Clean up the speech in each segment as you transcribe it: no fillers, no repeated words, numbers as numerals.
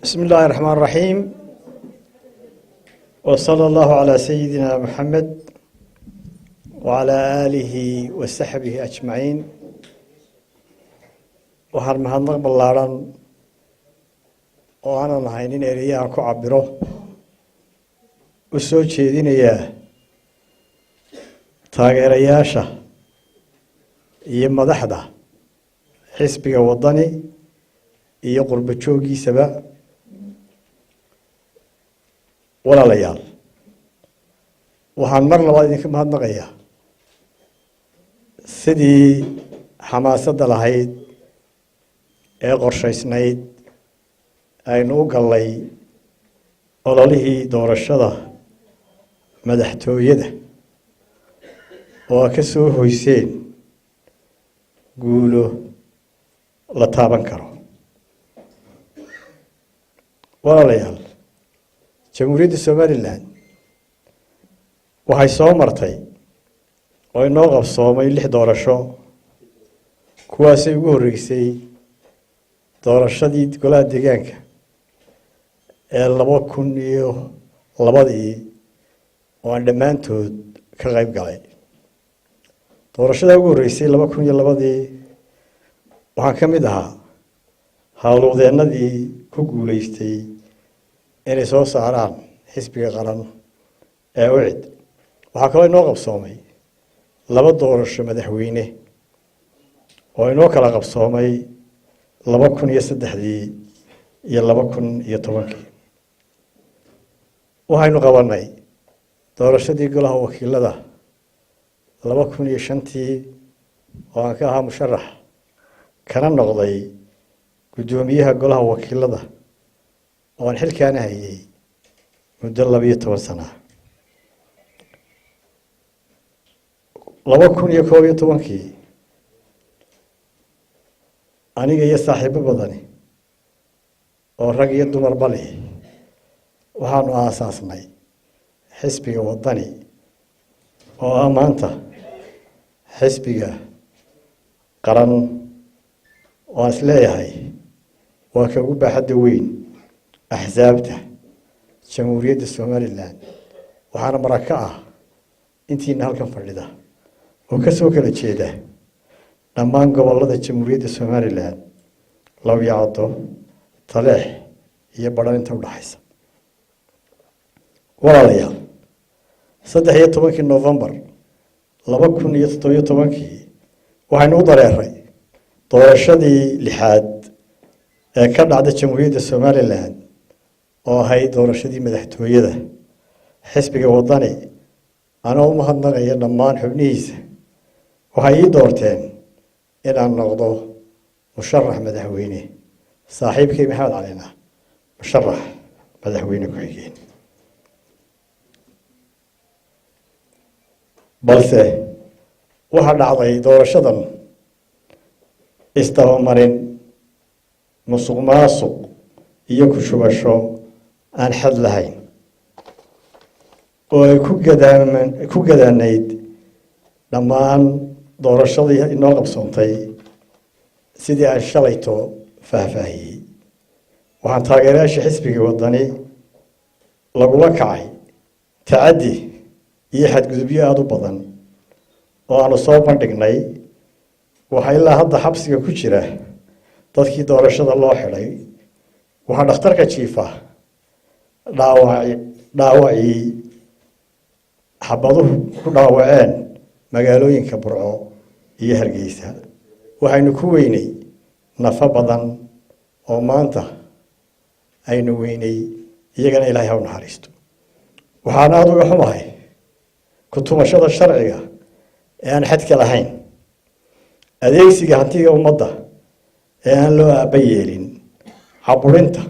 بسم الله الرحمن الرحيم وصلى الله على سيدنا محمد وعلى آله وصحبه أجمعين وحرم هذا بلاران وأنا نهاينين إليها كعبره وسوي شيء إياه تاجر ياشا يما ضحدة حسبي وطني يقرب تشوقي سبا ولا ليال waxaan mar labaad idinka mahadnaqayaa sidii xamaasadda lahayd ee qorshaysnayd aynu u gallay ololihii doorashada madaxtooyada oo ka soo hoyseen guulo la taaban karo walaalayaal jamhuuriyadda somaliland waxay soo martay oo inoo qabsoomay 6 doorasho kuwaasay ugu horreysay doorashadii golaha deegaanka ee 2002 oo aan dhammaantood ka qayb galay doorashada ugu horreysay 2002 waxaan ka mid ahaa hawlwadeennadii ku guuleystay inay soo saaraan xisbiga qaran ee ucid waxaa kaloo inoo qabsoomay 2 doorasho madaxweyne oo inoo kala qabsoomay 2003 iyo 2010 waxaynu qabanay doorashadii golaha wakiilada 2005 oo aan ka ahaa musharax kana noqday gudoomiyaha golaha wakiilada oo aan xilkaana hayay muddo 12 sano 2011 aniga iyo saaxiibo badani oo rag iyo dumar bali waxaanu aasaasnay xisbiga wadani oo ah maanta xisbiga qaran oo is leeyahay waa ka ugu baaxadda weyn axsaabta jamhuuriyadda somaliland waxaana maraka ah intiina halkan fadhida oo ka soo kala jeeda dhammaan gobollada jamhuuriyadda somaliland lawyacdo taleex iyo badhan inta u dhaxaysa walaalayaal 13 November 2017 waxaynu u dareeray doorashadii 6aad ee ka dhacday jamhuuriyadda somaliland oo ahayd doorashadii madaxtooyada xisbiga wadani anoo u mahadnaqaya dhammaan xubnihiisa waxay ii doorteen inaan noqdo musharax madaxweyne saaxiibkay maxamed calina musharax madaxweyne ku xigeen balse waxa dhacday doorashadan istawamarin musuqmaasuq iyo ku shubasho aan xad lahayn oo ay ku gadaanayd dhammaan doorashadii inoo qabsoontay sidii aan shalayto faahfaahiyey waxaan taageerayaasha xisbiga wadani lagula kacay tacaddi iyo xadgudubyo aada u badan oo aanu soo bandhignay waxaa ilaa hadda xabsiga ku jira dadkii doorashada loo xidhay waxaa dhakhtarka jiifa dhaawacii xabaduhu ku dhaawaceen magaalooyinka burco iyo hargeysa waxaynu ku weynay nafa badan oo maanta aynu weynay iyagana ilaahay ha u naxariisto waxaan aada uga xumahay ku tumashada sharciga ee aan xadka lahayn adeegsiga hantiga ummadda ee aan loo aaba yeelin caburinta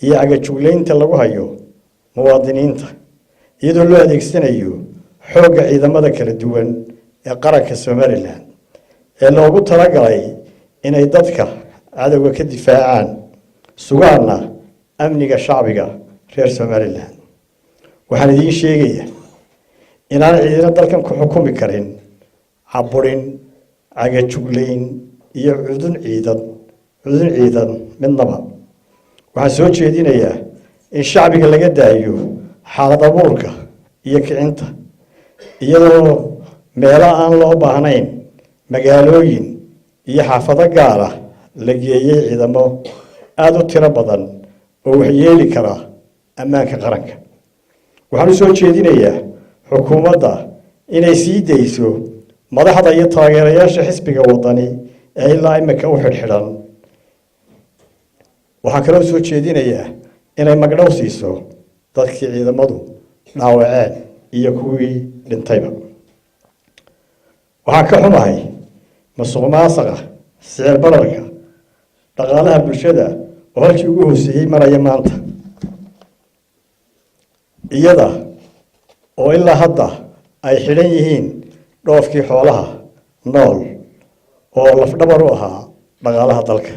iyo agajuglaynta lagu hayo muwaadiniinta iyadoo loo adeegsanayo xoogga ciidamada kala duwan ee qaranka somaliland ee loogu talagalay inay dadka cadowga ka difaacaan sugaana amniga shacbiga reer somaliland waxaan idiin sheegayaa inaan ciidina dalkan ku xukumi karin caburin agajuglayn iyo cudun ciidan midnaba waxaan soo jeedinayaa in shacbiga laga daayo xaalad abuurka iyo kicinta iyadoo meelo aan loo baahnayn magaalooyin iyo xaafado gaar ah la geeyey ciidamo aada u tiro badan oo waxyeeli kara ammaanka qaranka. waxaan u soo jeedinayaa xukuumadda inay sii dayso madaxda iyo taageerayaasha xisbiga wadani ee ilaa imika u xidhxidhan. waxaan kaloo soo jeedinayaa inay magdhow siiso dadkii ciidamadu dhaawaceen iyo kuwii dhintayba. waxaan ka xumahay musuqmaasuqa, sicir bararka, dhaqaalaha bulshada oo halkii ugu hooseeyey maraya maanta, iyada oo ilaa hadda ay xidhan yihiin dhoofkii xoolaha nool oo lafdhabar u ahaa dhaqaalaha dalka.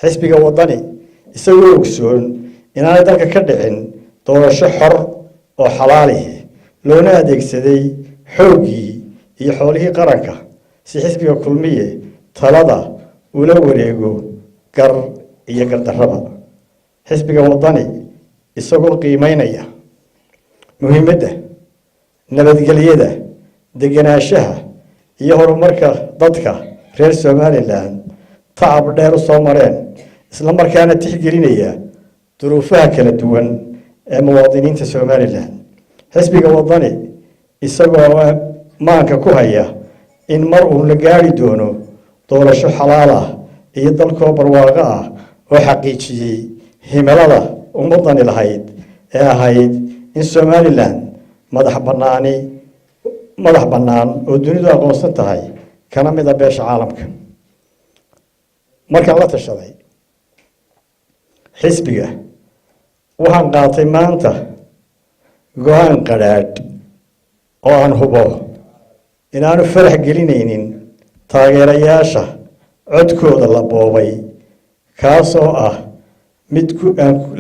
xisbiga wadani isagoo ogsoon inaanay dalka ka dhicin doorasho xor oo xalaali loona adeegsaday xooggii iyo xoolihii qaranka si xisbiga kulmiye talada ula wareego gar iyo gardarraba. xisbiga wadani isagoo qiimeynaya muhiimadda nabadgelyada, degenaanshaha iyo horumarka dadka reer Somaliland tacab dheer u soo mareen, isla markaana tixgelinaya duruufaha kala duwan ee muwaadiniinta Somaliland. xisbiga wadani isagoo maanka ku haya in mar uu la gaari doono doorasho xalaal ah iyo dalkoo barwaaqo ah oo xaqiijiyey himilada ummadani lahayd ee ahayd in Somaliland madax bannaan oo dunidu aqoonsan tahay kana mid ah beesha caalamka. markaan la tashaday xisbiga waxaan qaatay maanta go-aan qadhaadh oo aan hubo inaanu farax gelinaynin taageerayaasha codkooda la boobay, kaasoo ah mid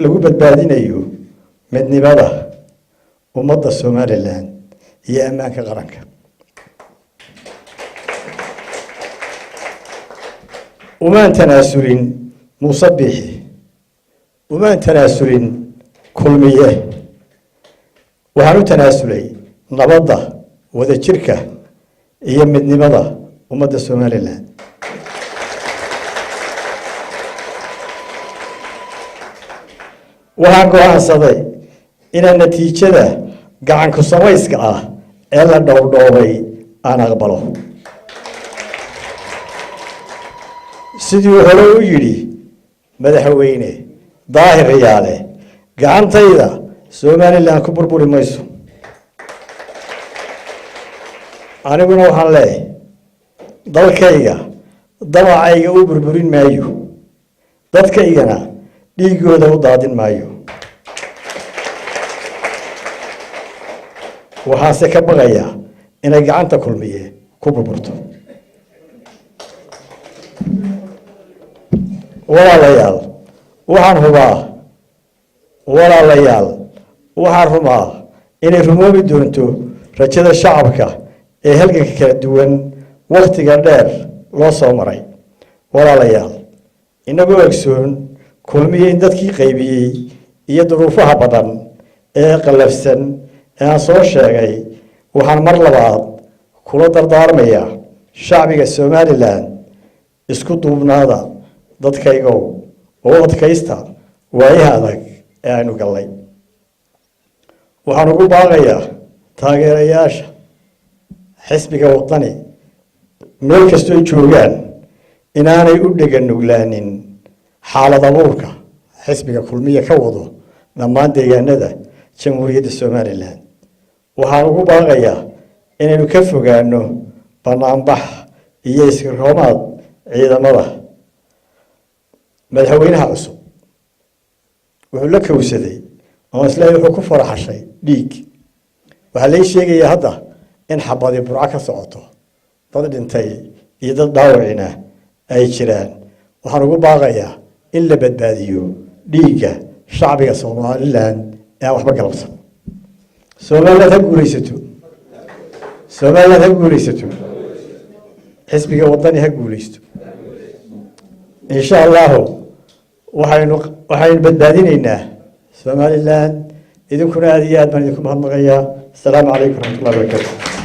lagu badbaadinayo midnimada ummadda Somaliland iyo ammaanka qaranka. umaan tanaasulin Muuse Biixi, umaan tanaasulin kulmiye, waxaan u tanaasulay nabadda, wadajirka iyo midnimada ummadda Somaliland. waxaan go'aansaday inaan natiijada gacan ku samayska ah ee la dhowrdhoobay aan aqbalo. sidii hore u yidhi madaxweyne Daahir Riyaale, gacantayda Somaliland ku burburi mayso. aniguna waxaan leeyahay dalkayga dabacayga u burburin maayo, dadkaygana dhiigooda u daadin maayo. waxaase ka baqayaa inay gacanta kulmiye ku burburto. walaalayaal waxaan rumaa inay rumoobi doonto rajada shacabka ee halganka kala duwan wakhtiga dheer loo soo maray. walaalayaal, inagoo ogsoon kulmiye in dadkii qaybiyey iyo duruufaha badan ee qallafsan ee aan soo sheegay, waxaan mar labaad kula dardaarmayaa shacbiga Somaliland isku duubnaada dadkaygow oo adkaysta waayaha adag ee aynu gallay. waxaan ugu baaqayaa taageerayaasha xisbiga wadani meel kastoo joogaan inaanay u dheganuglaanin xaalad abuurka xisbiga kulmiye ka wado dhammaan deegaanada jamhuuriyadda Somaliland. waxaan ugu baaqayaa inaynu ka fogaano banaanbax iyo iskiroomaad ciidamada. madaxweynaha cusub wuxuu la kowsaday oo islaahay wuxuu ku faraxashay dhiig. waxaa lay sheegayaa hadda in xabadi burco ka socoto, dad dhintay iyo dad dhaawacina ay jiraan. waxaan ugu baaqayaa in la badbaadiyo dhiigga shacbiga Somaliland ee aan waxba galabsan. Somaliland ha guulaysato, Somaliland ha guulaysato, xisbiga wadani ha guulaysto. insha allahu waxaynu badbaadinaynaa Somaliland idinkuna aad iyo aad baan idinku mahadnaqayaa. Assalaamu calaykum waraxmatullahi wabarakaatu.